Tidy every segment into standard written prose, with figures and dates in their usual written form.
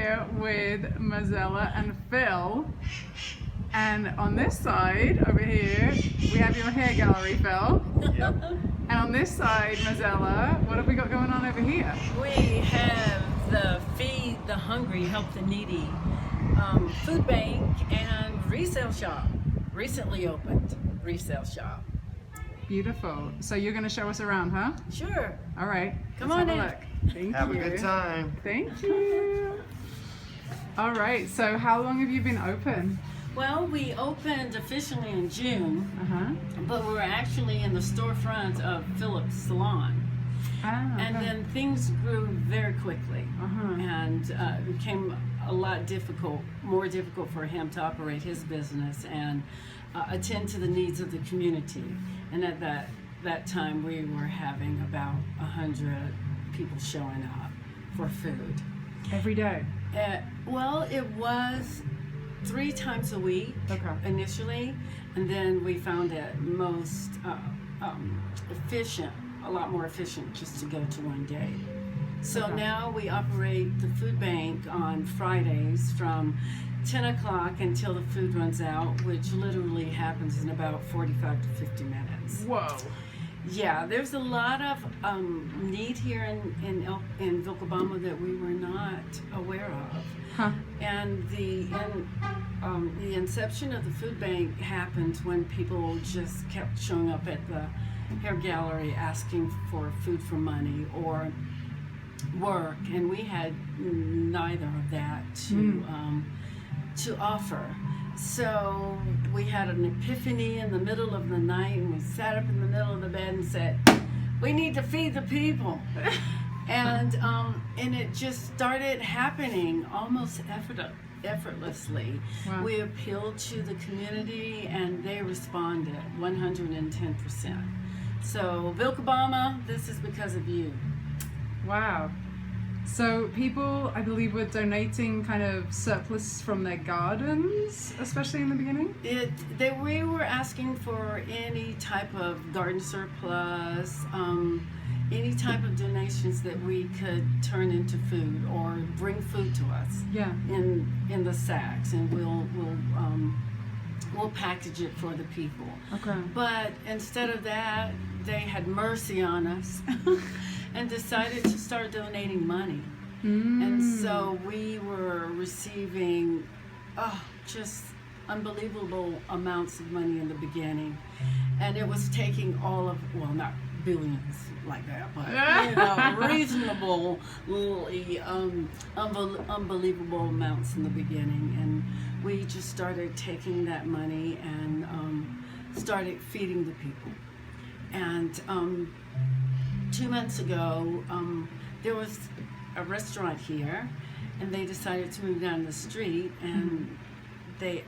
here with Mazella and Phil. And on this side, over here, we have your hair gallery, Phil. Yep. And on this side, Mazella, what have we got going on over here? We have the Feed the Hungry, Help the Needy food bank and resale shop. Recently opened resale shop. Beautiful. So you're going to show us around, huh? Sure. All right. Come let's on have a in. look. Thank Have you. a good time. Thank you. All right. So how long have you been open? Well, we opened officially in June, but we were actually in the storefront of Philip's salon. Ah, okay. And then things grew very quickly, and it became a lot more difficult for him to operate his business and attend to the needs of the community. And at that time, we were having about 100 people showing up for food. Every day? Well, it was 3 times a week initially, and then we found it most efficient, a lot more efficient just to go to one day. So now we operate the food bank on Fridays from 10 o'clock until the food runs out, which literally happens in about 45 to 50 minutes. Whoa. Yeah, there's a lot of need here in Vilcabamba that we were not aware of. Huh. And the inception of the food bank happened when people just kept showing up at the hair gallery asking for food for money or work, and we had neither of that to offer. So we had an epiphany in the middle of the night, and we sat up in the middle of the bed and said, we need to feed the people. And it just started happening almost effortlessly. Wow. We appealed to the community and they responded 110%. So Vilcabamba, this is because of you. Wow. So people, I believe, were donating kind of surplus from their gardens, especially in the beginning? We were asking for any type of garden surplus, any type of donations that we could turn into food or bring food to us. Yeah. In the sacks, and we'll package it for the people. Okay. But instead of that, they had mercy on us and decided to start donating money. And so we were receiving just unbelievable amounts of money in the beginning. And it was taking all of, well, not billions like that, but reasonably unbelievable amounts in the beginning. And we just started taking that money and started feeding the people. And 2 months ago, there was a restaurant here, and they decided to move down the street, and they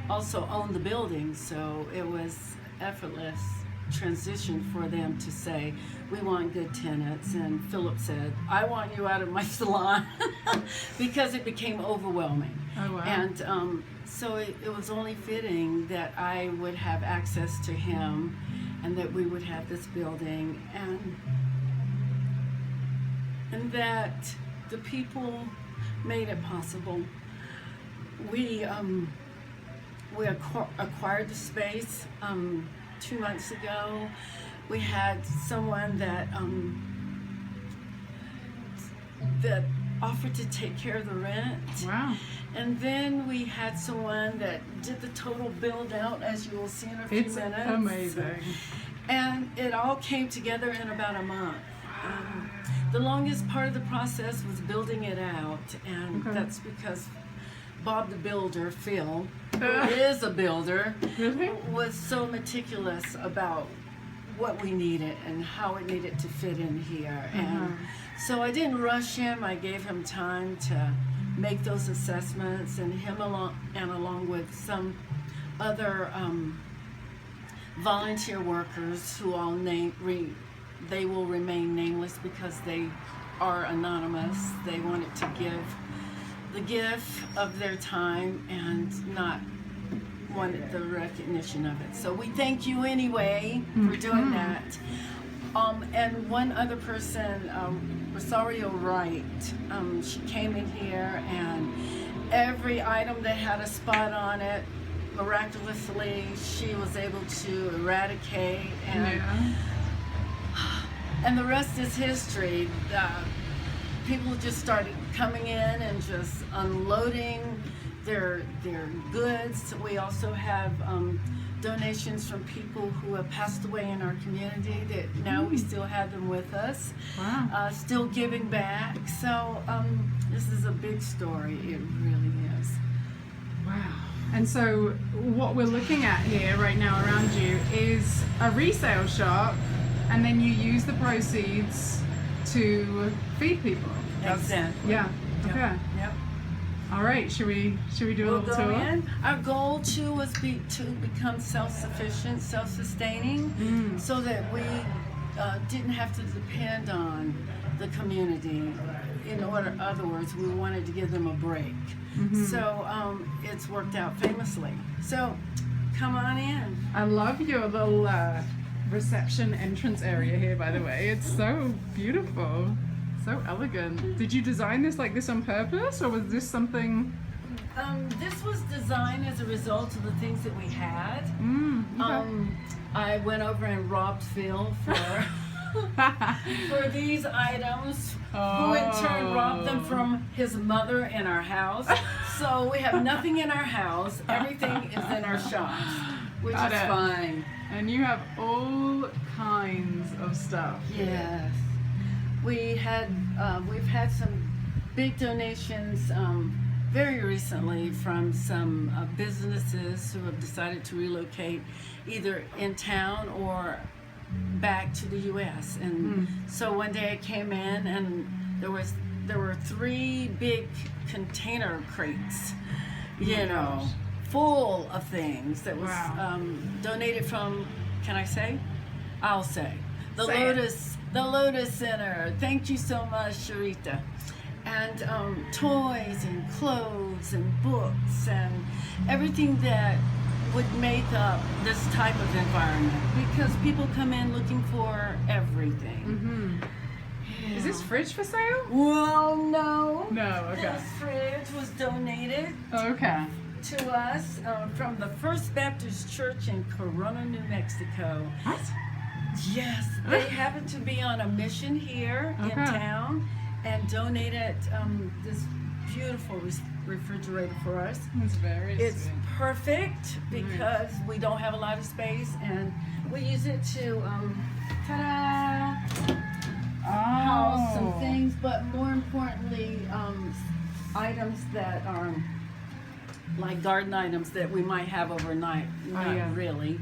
also owned the building, so it was effortless transition for them to say, we want good tenants. And Philip said, I want you out of my salon because it became overwhelming. Oh, wow. And so it was only fitting that I would have access to him and that we would have this building, and that the people made it possible. We acquired the space 2 months ago. We had someone that offered to take care of the rent. Wow. And then we had someone that did the total build out, as you will see in a few minutes. It's amazing. And it all came together in about a month. The longest part of the process was building it out, and that's because Bob the builder, Phil, who is a builder, was so meticulous about what we needed and how it needed to fit in here. And so I didn't rush him. I gave him time to make those assessments, and him along with some other volunteer workers who all they will remain nameless because they are anonymous. They wanted to give the gift of their time and not wanted the recognition of it. So we thank you anyway for doing that. And one other person, Rosario Wright, she came in here, and every item that had a spot on it, miraculously, she was able to eradicate, and the rest is history. People just started coming in and just unloading their goods. We also have donations from people who have passed away in our community that now we still have them with us. Wow. Still giving back. So this is a big story. It really is. Wow. And so what we're looking at here right now around you is a resale shop, and then you use the proceeds to feed people. Exactly. Yeah. Okay. Yep. All right. Should we do a We'll little go tour? in. Our goal too was to become self-sufficient, self-sustaining, so that we didn't have to depend on the community. In other words, we wanted to give them a break. So it's worked out famously. So come on in. I love your little reception entrance area here, by the way. It's so beautiful. So elegant. Did you design this like this on purpose, or was this something? This was designed as a result of the things that we had. Okay. I went over and robbed Phil for these items, who in turn robbed them from his mother in our house. So we have nothing in our house. Everything is in our shops, which Got is it. fine. And you have all kinds of stuff. Yes. We've had some big donations very recently from some businesses who have decided to relocate either in town or back to the U.S. And so one day I came in, and there were 3 big container crates, full of things that was donated from. Can I say? I'll say the Lotus Center. Thank you so much, Sharita. And toys and clothes and books and everything that would make up this type of environment, because people come in looking for everything. Yeah. Is this fridge for sale? Well, no. No, okay. This fridge was donated Okay. to us from the First Baptist Church in Corona, New Mexico. What? Yes, they happen to be on a mission here in town and donated this beautiful refrigerator for us. It's very It's sweet. perfect because we don't have a lot of space, and we use it to house some things, but more importantly, items that are like garden items that we might have overnight. Not really,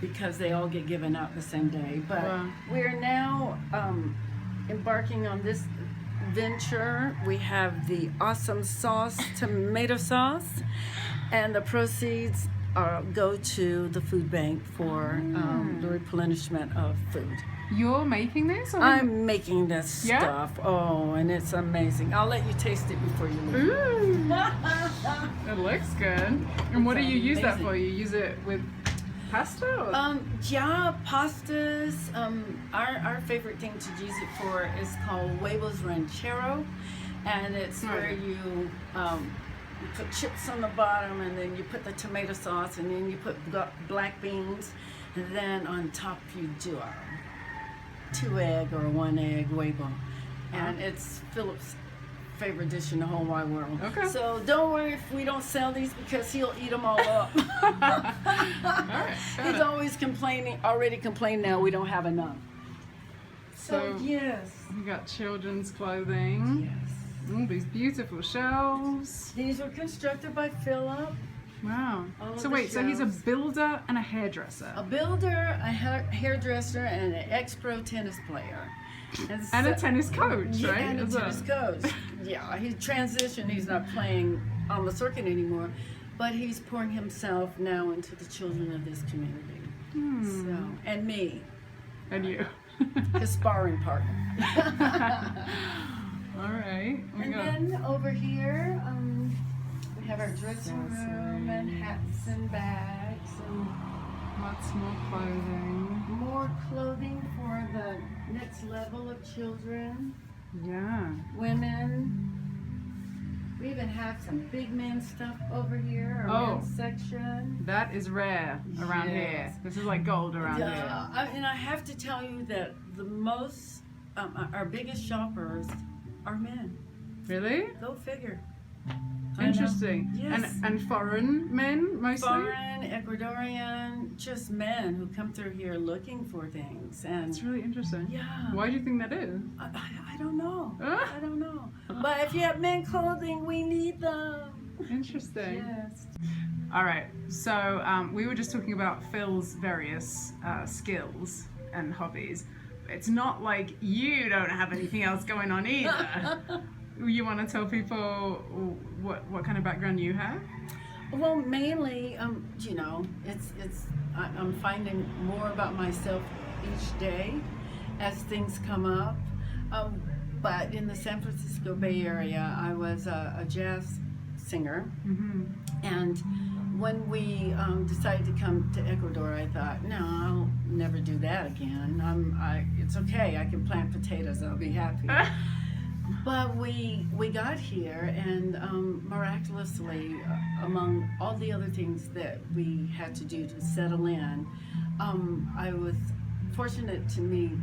because they all get given out the same day. But we're now embarking on this venture. We have the awesome tomato sauce, and the proceeds go to the food bank for the replenishment of food. You're making this? Or I'm making this stuff. Oh, and it's amazing. I'll let you taste it before you leave. Ooh. It looks good. And what do you use that amazing. for? You use it with pasta? Or? Pastas. Our favorite thing to use it for is called huevos ranchero, and it's where you put chips on the bottom, and then you put the tomato sauce, and then you put black beans, and then on top you do a 2-egg or a 1-egg huevo, and it's Philip's favorite dish in the whole wide world. Okay. So don't worry if we don't sell these, because he'll eat them all up. All right. He's always already complaining now we don't have enough. So yes. We got children's clothing. Yes. All these beautiful shelves. These were constructed by Philip. Wow. All of So the wait, so he's a shelves. builder and a hairdresser. A builder, a hairdresser, and an ex-pro tennis player. And a tennis coach, right? And a As tennis coach. Yeah, he transitioned. He's not playing on the circuit anymore, but he's pouring himself now into the children of this community. So, and me, And you. his sparring partner. All right. And then over here, we have our dressing room and hats and bags and What's more clothing? More clothing for the next level of children, Yeah. women. We even have some big men stuff over here, our men's section. That is rare around here. This is like gold around here. And I have to tell you that the most, our biggest shoppers are men. Really? Go figure. Interesting. Yes. And foreign men mostly? Foreign, Ecuadorian, just men who come through here looking for things. And That's really interesting. yeah. Why do you think that is? I don't know. Ah. I don't know. But if you have men clothing, we need them. Interesting. Yes. All right. So we were just talking about Phil's various skills and hobbies. It's not like you don't have anything else going on either. You want to tell people what kind of background you have? Well, mainly, you know, I'm finding more about myself each day as things come up. But in the San Francisco Bay Area, I was a jazz singer. Mm-hmm. And when we decided to come to Ecuador, I thought, no, I'll never do that again. It's okay, I can plant potatoes, I'll be happy. But we got here, and miraculously, among all the other things that we had to do to settle in, I was fortunate to meet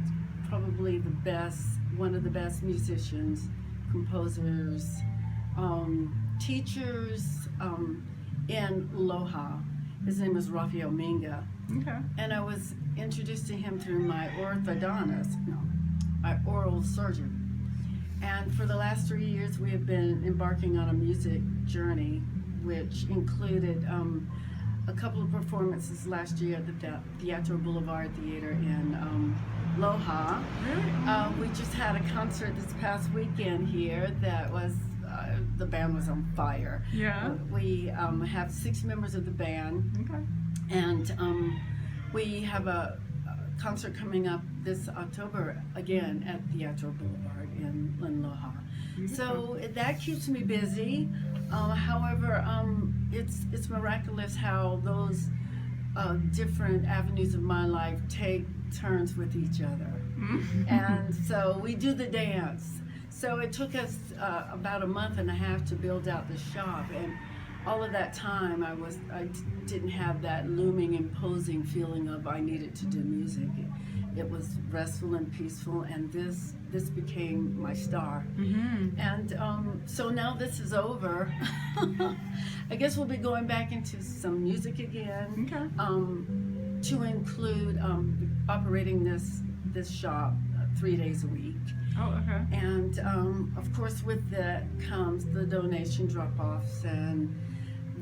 probably one of the best musicians, composers, teachers in Loja. His name was Rafael Minga. Okay. And I was introduced to him through my oral surgeon. And for the last 3 years, we have been embarking on a music journey, which included a couple of performances last year at the Teatro Boulevard Theater in Loja. Really? We just had a concert this past weekend here that was, the band was on fire. Yeah. We have 6 members of the band, Okay. and we have a concert coming up this October again at Teatro Boulevard in Loja. So that keeps me busy. However, it's miraculous how those different avenues of my life take turns with each other. And so we do the dance. So it took us about a month and a half to build out the shop, and all of that time I didn't have that looming, imposing feeling of I needed to do music. It was restful and peaceful, and this became my star. Mm-hmm. And so now this is over. I guess we'll be going back into some music again. Okay. To include operating this shop 3 days a week. Oh, okay. And of course, with that comes the donation drop-offs and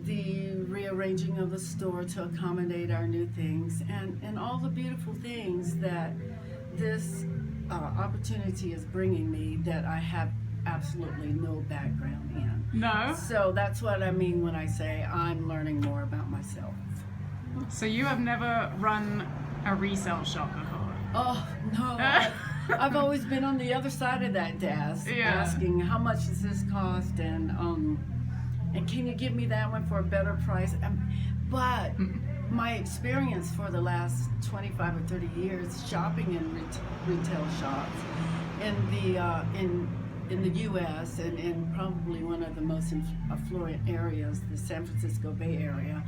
the rearranging of the store to accommodate our new things, and all the beautiful things that this opportunity is bringing me that I have absolutely no background in. No? So that's what I mean when I say I'm learning more about myself. So you have never run a resale shop before? Oh, no. I've always been on the other side of that desk, asking how much does this cost, and can you give me that one for a better price? But my experience for the last 25 or 30 years shopping in retail shops in the U.S. and in probably one of the most affluent areas, the San Francisco Bay Area,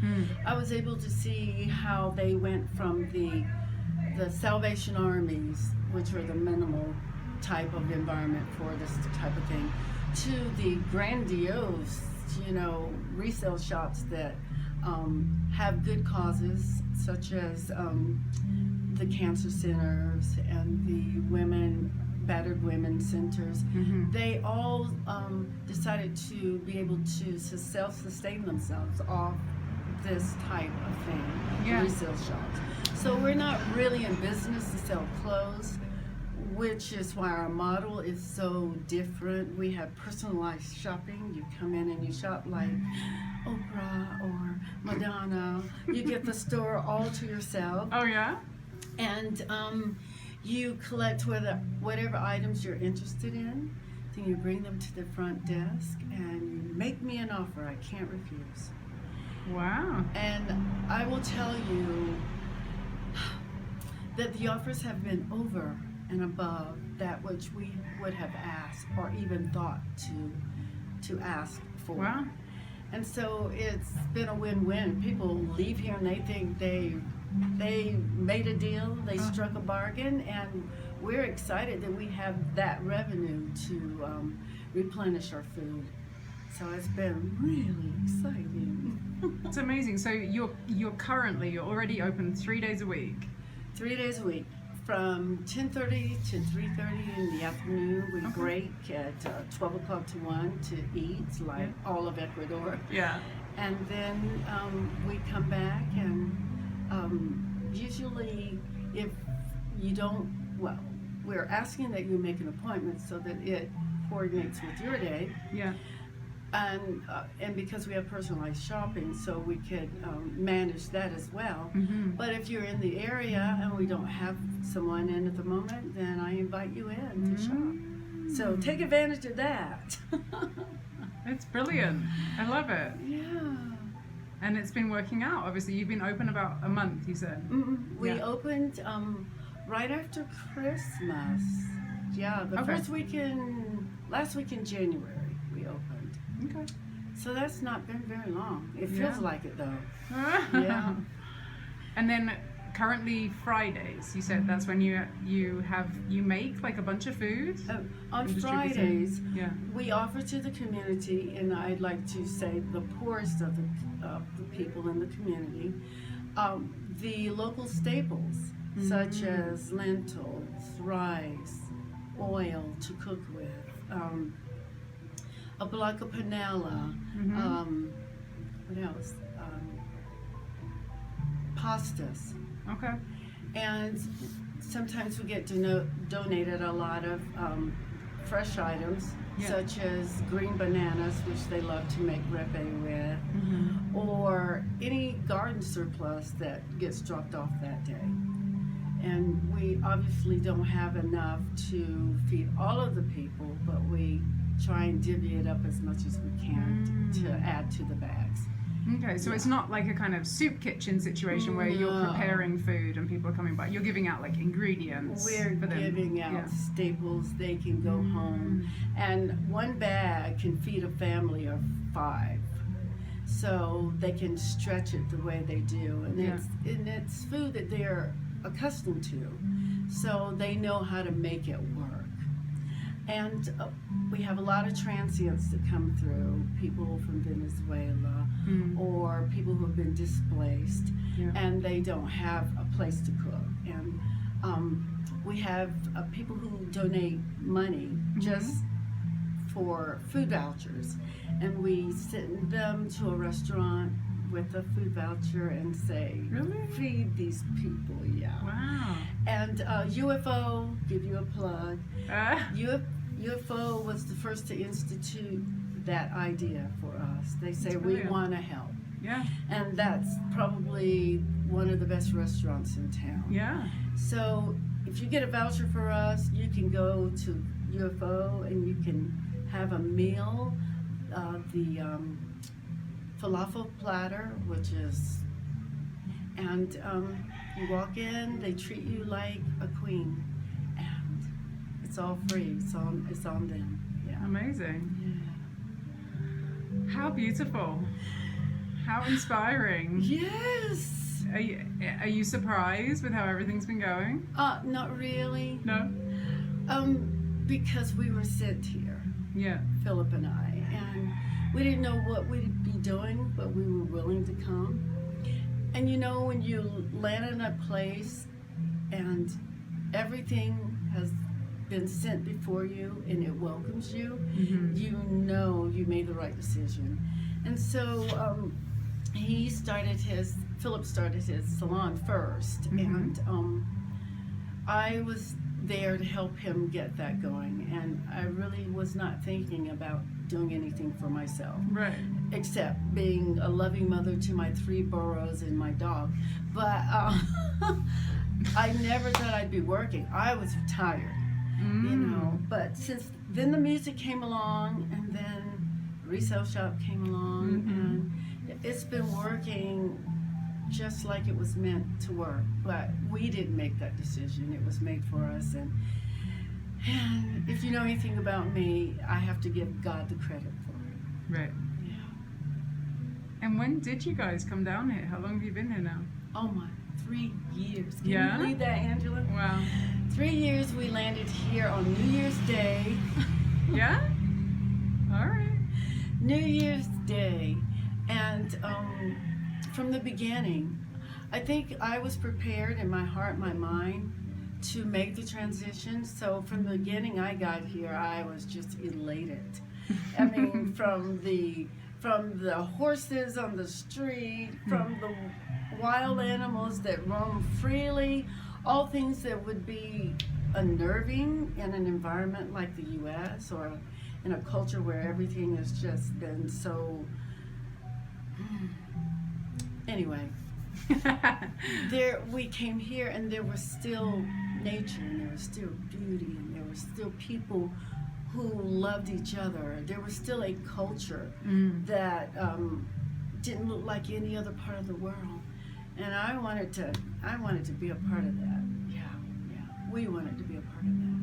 I was able to see how they went from the Salvation Armies, which were the minimal type of environment for this type of thing, to the grandiose, resale shops that have good causes, such as the cancer centers and the battered women centers. Mm-hmm. They all decided to be able to self-sustain themselves off this type of thing, resale shops. So we're not really in business to sell clothes, which is why our model is so different. We have personalized shopping. You come in and you shop like Oprah or Madonna. You get the store all to yourself. Oh, yeah? And you collect whatever items you're interested in. Then you bring them to the front desk and you make me an offer I can't refuse. Wow. And I will tell you, that the offers have been over and above that which we would have asked or even thought to ask for. Wow. And so it's been a win-win. People leave here and they think they made a deal, they struck a bargain, and we're excited that we have that revenue to replenish our food. So it's been really exciting. It's amazing. So you're already open 3 days a week. 3 days a week, from 10:30 to 3:30 in the afternoon. We break at 12 o'clock to 1 to eat, like all of Ecuador. Yeah. And then we come back, and usually if you don't, well, we're asking that you make an appointment so that it coordinates with your day. Yeah. And because we have personalized shopping, so we could manage that as well. Mm-hmm. But if you're in the area and we don't have someone in at the moment, then I invite you in to shop. So take advantage of that. It's brilliant. I love it. Yeah. And it's been working out. Obviously, you've been open about a month, you said. We opened right after Christmas. Yeah, the first weekend, last week in January, we opened. Okay. So that's not been very long. It feels like it though. Yeah. And then currently Fridays, you said that's when you make like a bunch of food? On You're Fridays, distributing? we offer to the community, and I'd like to say the poorest of the people in the community, the local staples such as lentils, rice, oil to cook with, a block of panela, what else? Pastas. Okay. And sometimes we get donated a lot of fresh items, such as green bananas, which they love to make repe with, or any garden surplus that gets dropped off that day. And we obviously don't have enough to feed all of the people, but we try and divvy it up as much as we can to add to the bags. Okay, so it's not like a kind of soup kitchen situation where you're preparing food and people are coming by. You're giving out like ingredients. We're for them. giving out staples. They can go home, and one bag can feed a family of 5. So they can stretch it the way they do, and it's food that they're accustomed to, so they know how to make it work. And we have a lot of transients that come through, people from Venezuela or people who have been displaced, and they don't have a place to cook. And we have people who donate money just for food vouchers, and we send them to a restaurant with a food voucher and say, feed these people. Wow. And UFO, give you a plug. UFO was the first to institute that idea for us. They say we want to help. Yeah. And that's probably one of the best restaurants in town. Yeah. So if you get a voucher for us, you can go to UFO and you can have a meal. The falafel platter, and you walk in, they treat you like a queen, and it's all free. It's on them. Yeah. Amazing. Yeah. How beautiful. How inspiring. Yes. Are you surprised with how everything's been going? Not really. No. Because we were sent here. Yeah. Philip and I, and we didn't know what we'd be doing, but we were willing to come. And you know, when you land in a place and everything has been sent before you and it welcomes you, you know you made the right decision. And so Philip started his salon first, and I was there to help him get that going, and I really was not thinking about doing anything for myself, right, except being a loving mother to my 3 burros and my dog. But I never thought I'd be working. I was retired, you know. But since then the music came along, and then Resale Shop came along, and it's been working just like it was meant to work. But we didn't make that decision. It was made for us. And if you know anything about me, I have to give God the credit for it. Right. Yeah. And when did you guys come down here? How long have you been here now? Oh my, 3 years. Can Yeah? you believe that, Angela? Wow. 3 years. We landed here on New Year's Day. Yeah? All right. New Year's Day. And from the beginning, I think I was prepared in my heart, my mind, to make the transition. So from the beginning I got here, I was just elated. I mean, from the horses on the street, from the wild animals that roam freely, all things that would be unnerving in an environment like the U.S. or in a culture where everything has just been so... Anyway, we came here and there was still nature and there was still beauty and there were still people who loved each other. There was still a culture that didn't look like any other part of the world, and I wanted to be a part of that. Yeah, we wanted to be a part of that.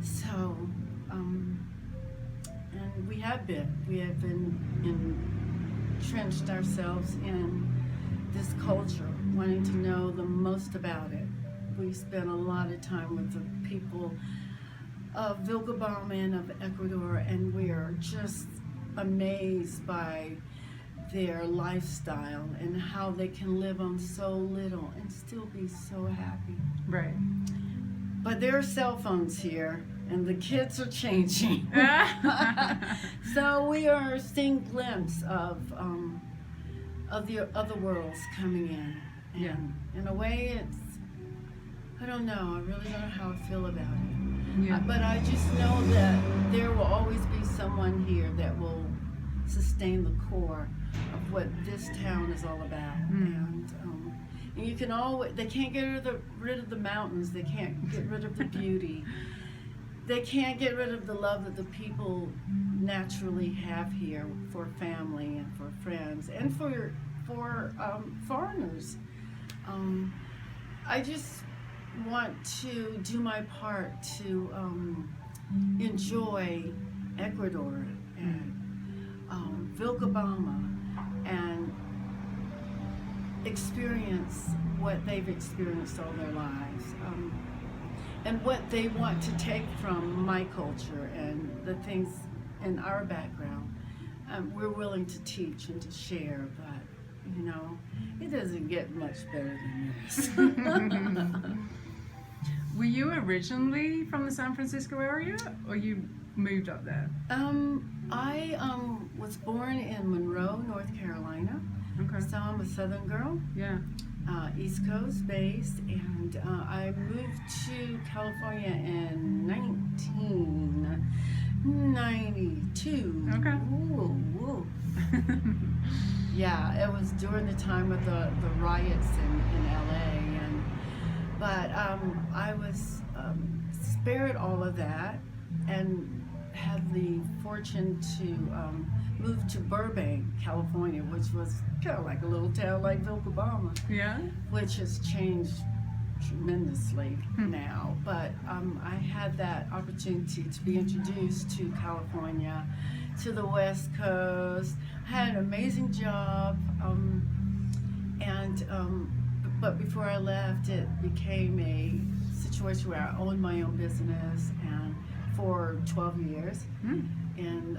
So, and we have been entrenched ourselves in this culture, wanting to know the most about it. We spent a lot of time with the people of Vilcabamba and of Ecuador, and we are just amazed by their lifestyle and how they can live on so little and still be so happy. Right. But there are cell phones here, and the kids are changing. So we are seeing glimpses of the other worlds coming in. And Yeah. in a way, I don't know. I really don't know how I feel about it. Yeah. But I just know that there will always be someone here that will sustain the core of what this town is all about. And you can always, they can't get rid of the mountains. They can't get rid of the beauty. They can't get rid of the love that the people naturally have here for family and for friends and for foreigners. I just want to do my part to enjoy Ecuador and Vilcabamba and experience what they've experienced all their lives, and what they want to take from my culture and the things in our background. We're willing to teach and to share, but you know, it doesn't get much better than this. Were you originally from the San Francisco area, or you moved up there? I was born in Monroe, North Carolina. Okay. So I'm a Southern girl, Yeah. East Coast based, and I moved to California in 1992. Okay. Woo. Yeah, it was during the time of the riots in LA, but I was spared all of that and had the fortune to move to Burbank, California, which was kind of like a little town like Vilcabamba, Yeah. which has changed tremendously now. But I had that opportunity to be introduced to California, to the West Coast. I had an amazing job, but before I left, it became a situation where I owned my own business, and for 12 years, in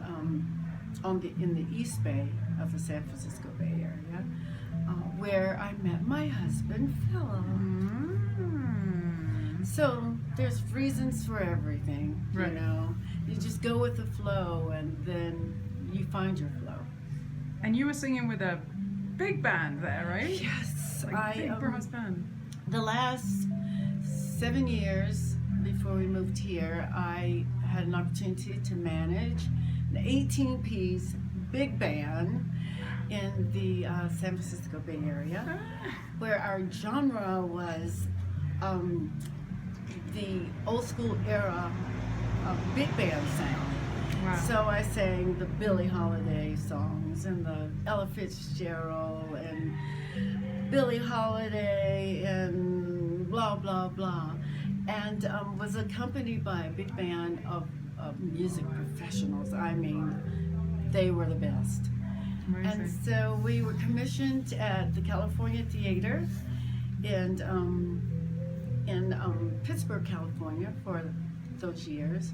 the East Bay of the San Francisco Bay Area, where I met my husband, Philip. So there's reasons for everything, Right. you know. You just go with the flow, and then you find your flow. And you were singing with a big band there, right? Yes, Like big brass band. The last 7 years before we moved here, I had an opportunity to manage an 18-piece big band in the San Francisco Bay Area, where our genre was the old school era of big band sound. Wow. So I sang the Billie Holiday songs and the Ella Fitzgerald and Billie Holiday and blah blah blah, and was accompanied by a big band of music professionals. I mean, they were the best. Amazing. And so we were commissioned at the California Theater in Pittsburgh, California for those years.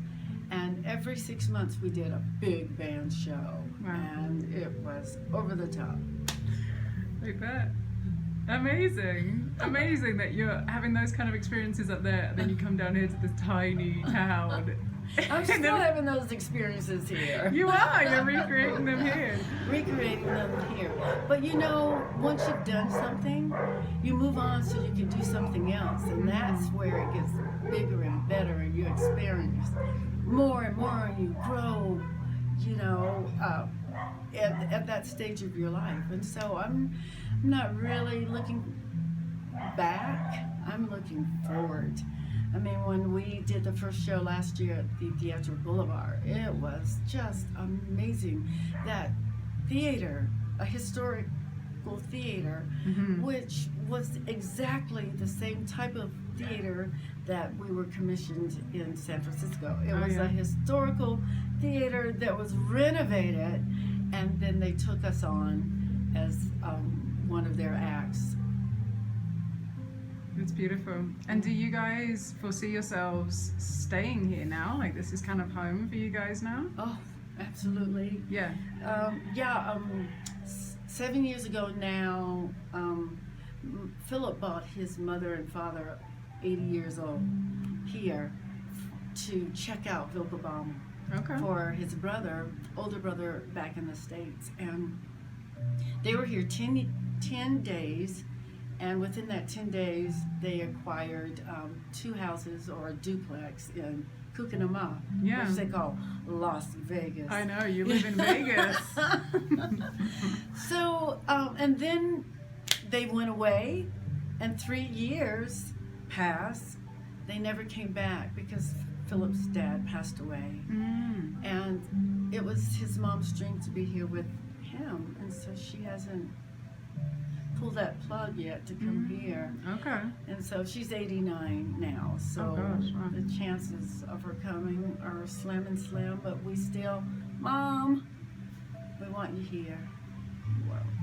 And every 6 months we did a big band show. Wow. And it was over the top. I bet. Amazing. Amazing that you're having those kind of experiences up there, and then you come down here to this tiny town. I'm still having those experiences here. You are. You're recreating them here. Recreating them here. But you know, once you've done something, you move on so you can do something else. And that's where it gets bigger and better, and you experience more and more, and you grow, you know, at that stage of your life. And so I'm not really looking back. I'm looking forward. I mean, when we did the first show last year at the Theater Boulevard, it was just amazing. That theater, a historical theater, which was exactly the same type of theater that we were commissioned in San Francisco. It was a historical theater that was renovated, and then they took us on as one of their acts. It's beautiful. And do you guys foresee yourselves staying here now? Like, this is kind of home for you guys now? Oh, absolutely. Yeah. 7 years ago now, Philip bought his mother and father, 80 years old, here to check out Vilcabamba for his brother, older brother back in the States. And they were here 10 days. And within that 10 days, they acquired 2 houses or a duplex in Cucanama, which they call Las Vegas. I know, you live in Vegas. So, and then they went away, and 3 years passed. They never came back because Philip's dad passed away. And it was his mom's dream to be here with him, and so she hasn't pull that plug yet to come here. Okay. And so she's 89 now, so the chances of her coming are slim and slim, but we still, Mom, we want you here.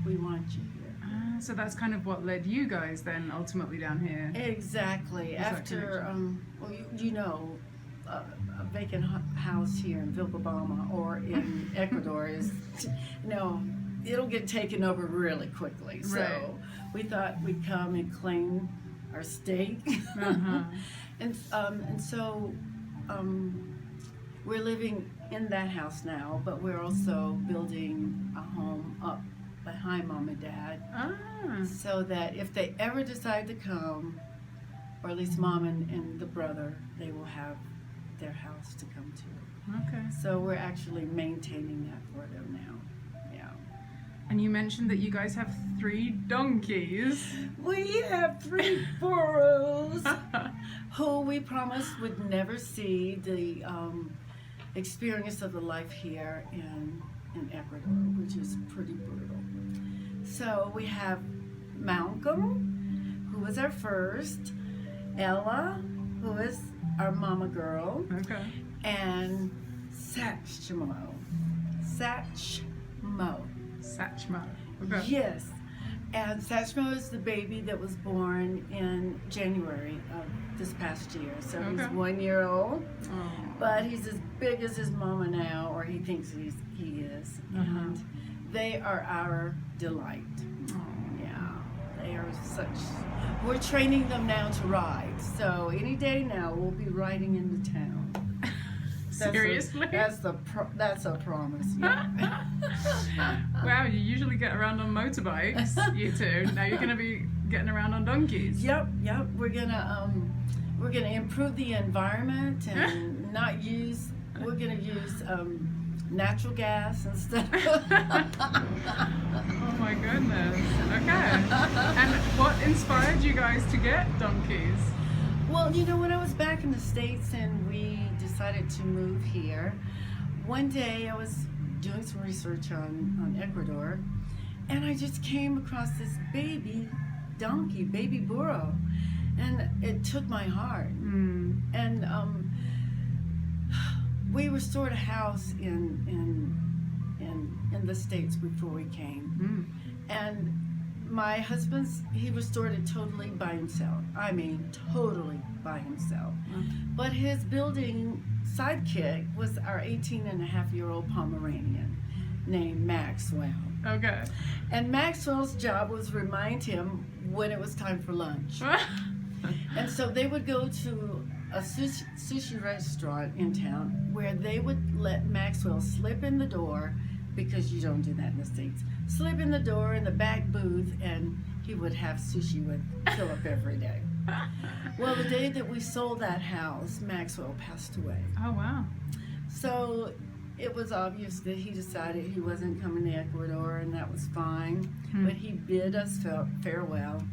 We want you here. So that's kind of what led you guys then ultimately down here. Exactly. After, well, you know, a vacant house here in Vilcabamba or in Ecuador is, you know, it'll get taken over really quickly. So we thought we'd come and claim our stake. And so we're living in that house now, but we're also building a home up behind Mom and Dad, so that if they ever decide to come, or at least Mom and the brother, they will have their house to come to. Okay. So we're actually maintaining that for them now. And you mentioned that you guys have 3 donkeys. We have 3 burros who we promised would never see the experience of the life here in Ecuador, which is pretty brutal. So we have Malcolm, who was our first, Ella, who is our mama girl, and Satchmo. Satchmo. Yes. And Satchmo is the baby that was born in January of this past year. So he's 1 year old, but he's as big as his mama now, or he thinks he is. And they are our delight. Yeah, they are such. We're training them now to ride. So any day now we'll be riding into town. Seriously? That's a promise. Yeah. Wow, you usually get around on motorbikes, you two. Now you're going to be getting around on donkeys. Yep. We're gonna improve the environment and not use. We're gonna use natural gas instead. Oh my goodness. Okay. And what inspired you guys to get donkeys? Well, you know, when I was back in the States and we decided to move here, one day I was doing some research on Ecuador, and I just came across this baby donkey, baby burro, and it took my heart. And we restored a house in the States before we came, and my husband's, he restored it totally by himself. I mean, totally by himself. But his building sidekick was our 18-and-a-half-year-old Pomeranian named Maxwell. Okay. And Maxwell's job was remind him when it was time for lunch. And so they would go to a sushi restaurant in town where they would let Maxwell slip in the door, because you don't do that in the States. Slip in the door in the back booth, and he would have sushi with Philip every day. Well, the day that we sold that house, Maxwell passed away. Oh, wow. So it was obvious that he decided he wasn't coming to Ecuador, and that was fine. But he bid us farewell.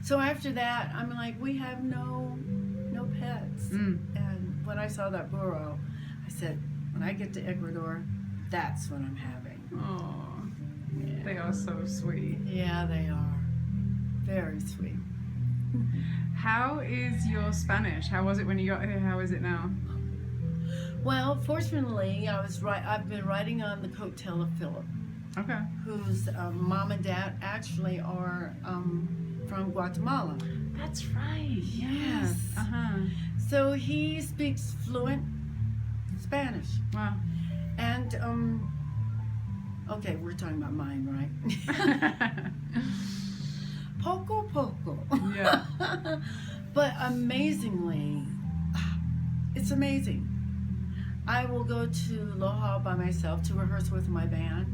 So after that, I'm like, we have no pets. And when I saw that burro, I said, when I get to Ecuador, that's what I'm having. Oh, Yeah. they are so sweet. Yeah, they are. Very sweet. How is your Spanish? How was it when you got here? How is it now? Well, fortunately, I've been riding on the coattail of Philip, Okay. whose mom and dad actually are from Guatemala. That's right. Yes. So he speaks fluent Spanish. Wow. And, okay, we're talking about mine, right? Poco. Yeah. But amazingly, it's amazing. I will go to Loja by myself to rehearse with my band,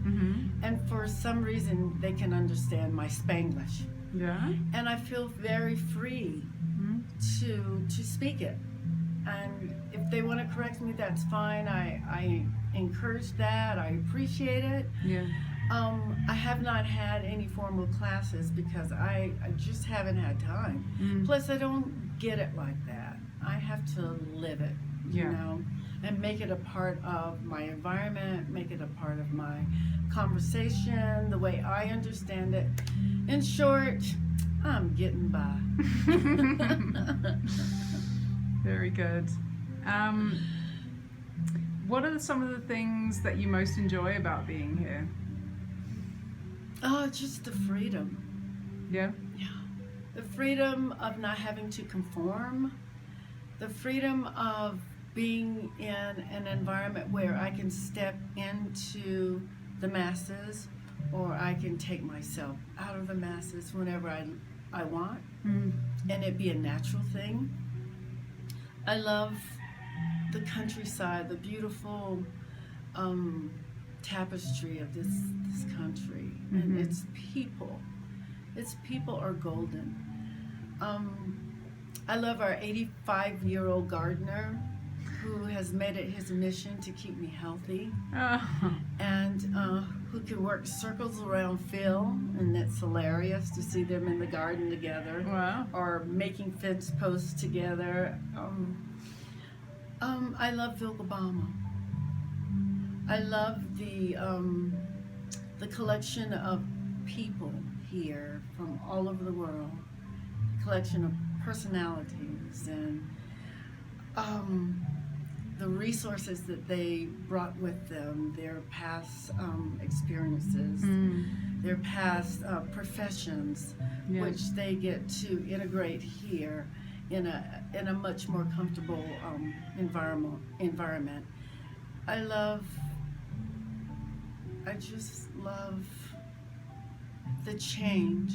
and for some reason they can understand my Spanglish. Yeah. And I feel very free to speak it. And if they want to correct me, that's fine. I encourage that. I appreciate it. Yeah. I have not had any formal classes because I just haven't had time. Plus, I don't get it like that. I have to live it, you know, and make it a part of my environment, make it a part of my conversation, the way I understand it. In short, I'm getting by. Very good. What are some of the things that you most enjoy about being here? Oh, just the freedom. Yeah. Yeah. The freedom of not having to conform. The freedom of being in an environment where I can step into the masses, or I can take myself out of the masses whenever I want, and it be a natural thing. I love the countryside, the beautiful tapestry of this country, and its people. Its people are golden. I love our 85-year-old gardener who has made it his mission to keep me healthy, and who can work circles around Phil, and it's hilarious to see them in the garden together. Wow. Or making fence posts together. I love Vilcabamba. I love the collection of people here from all over the world, collection of personalities, and the resources that they brought with them, their past experiences, their past professions, which they get to integrate here in a much more comfortable environment. I just love the change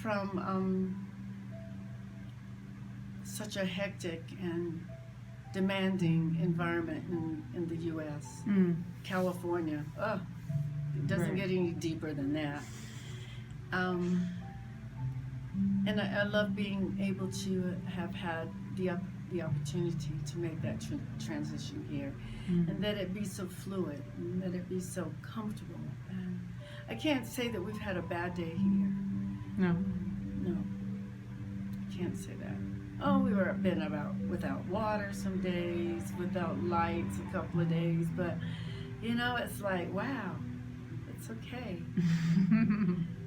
from such a hectic and demanding environment in the U.S. California, it doesn't get any deeper than that. And I love being able to have had the opportunity to make that transition here, and that it be so fluid, and that it be so comfortable. And I can't say that we've had a bad day here. No. No, I can't say that. Oh, we were without water some days, without lights a couple of days, but it's like, wow, it's okay.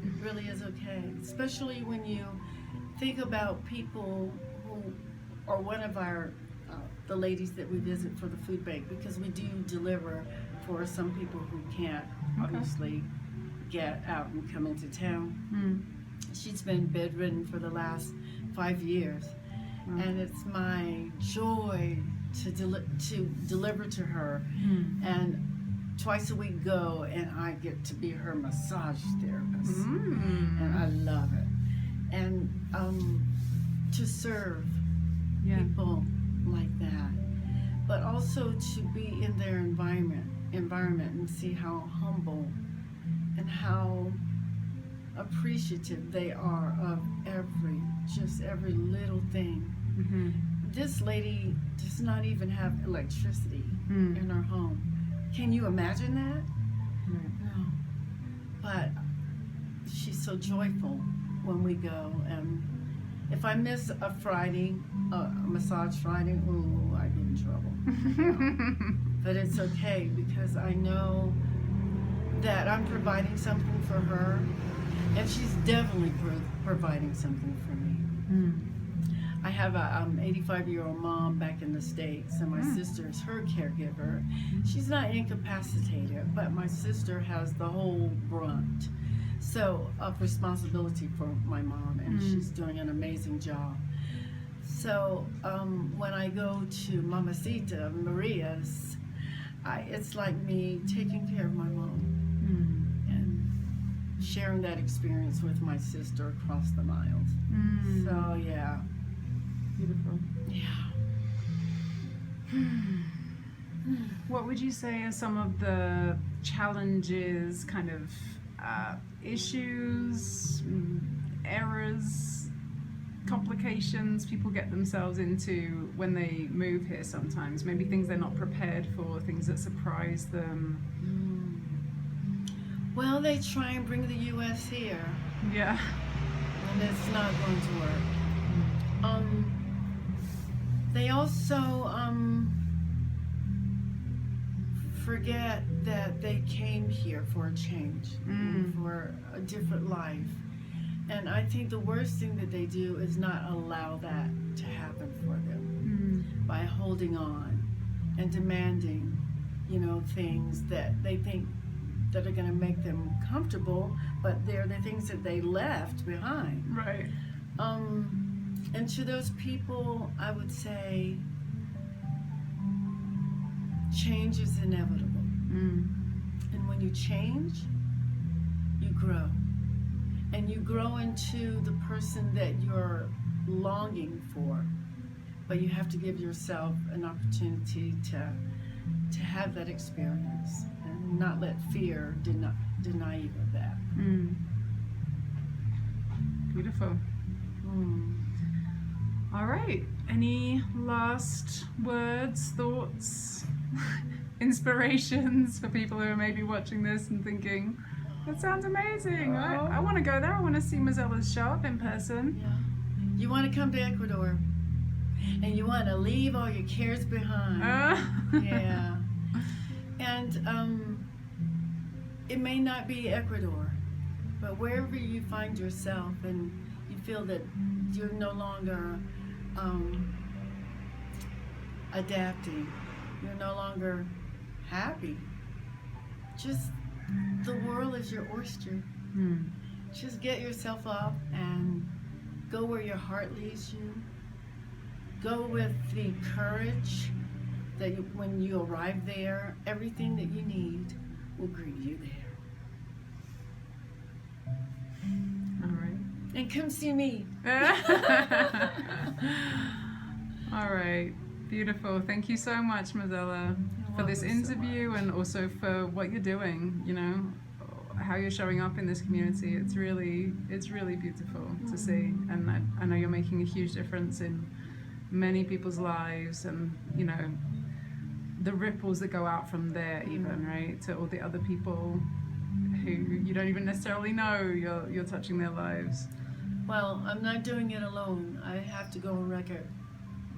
It really is okay, especially when you think about people who are one of our the ladies that we visit for the food bank, because we do deliver for some people who can't obviously get out and come into town. She's been bedridden for the last 5 years, and it's my joy to deliver to her, and twice a week go, and I get to be her massage therapist, and I love it. And to serve people like that, but also to be in their environment and see how humble and how appreciative they are of every little thing. This lady does not even have electricity in her home. Can you imagine that? No. But she's so joyful when we go, and if I miss a Friday, a massage Friday, ooh, I get in trouble. But it's okay, because I know that I'm providing something for her, and she's definitely providing something for me. I have a 85-year-old mom back in the States, and my sister is her caregiver. She's not incapacitated, but my sister has the whole brunt of responsibility for my mom, and she's doing an amazing job. So when I go to Mamacita Maria's, it's like me taking care of my mom and sharing that experience with my sister across the miles. So yeah. Beautiful. Yeah. What would you say are some of the challenges, kind of issues, errors, complications people get themselves into when they move here sometimes? Maybe things they're not prepared for, things that surprise them. Well, they try and bring the U.S. here. Yeah. And it's not going to work. They also forget that they came here for a change, for a different life. And I think the worst thing that they do is not allow that to happen for them by holding on and demanding, things that they think that are going to make them comfortable, but they're the things that they left behind. Right. And to those people, I would say change is inevitable. And when you change, you grow. And you grow into the person that you're longing for. But you have to give yourself an opportunity to have that experience and not let fear deny you of that. Beautiful. All right. Any last words, thoughts, inspirations for people who are maybe watching this and thinking, that sounds amazing. I want to go there. I want to see Mazella's shop in person. Yeah. You want to come to Ecuador, and you want to leave all your cares behind. Yeah. And it may not be Ecuador, but wherever you find yourself and you feel that you're no longer adapting, you're no longer happy, just the world is your oyster. Just get yourself up and go where your heart leads you. Go with the courage that when you arrive there, everything that you need will greet you there. All right. And come see me. All right. Beautiful. Thank you so much, Mazella, for this interview and also for what you're doing, how you're showing up in this community. It's really beautiful to see. And I know you're making a huge difference in many people's lives, and, the ripples that go out from there even, right, to all the other people who you don't even necessarily know you're touching their lives. Well, I'm not doing it alone. I have to go on record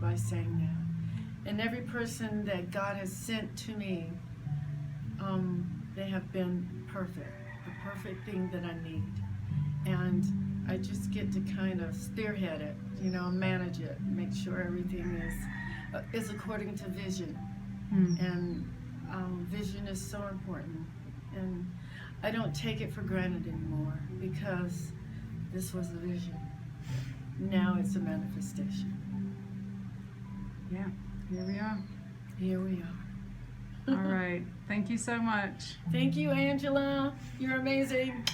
by saying that. And every person that God has sent to me, they have been perfect, the perfect thing that I need. and I just get to kind of spearhead it, you know, manage it, make sure everything is according to vision. And vision is so important, and I don't take it for granted anymore because this was a vision. Now it's a manifestation. Yeah, here we are. Here we are. All right. Thank you so much. Thank you, Angela. You're amazing.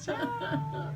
Ciao.